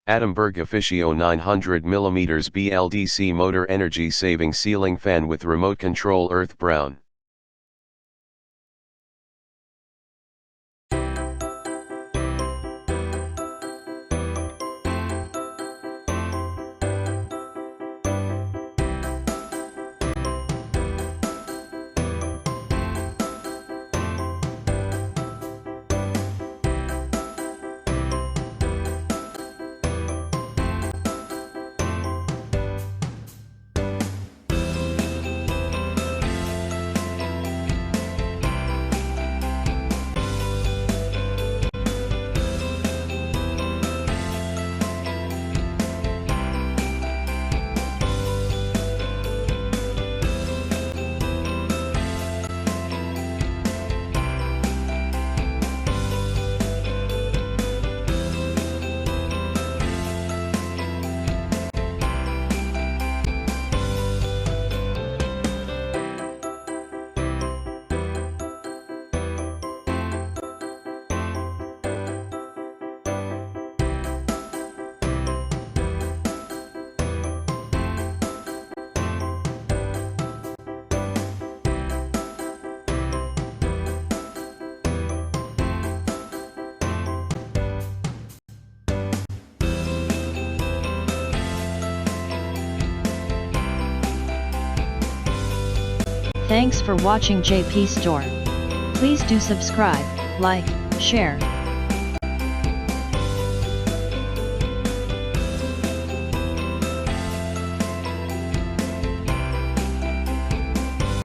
Atomberg Efficio 900mm BLDC motor energy saving ceiling fan with remote control earth brown. Thanks for watching JP Store. Please do subscribe, like, share,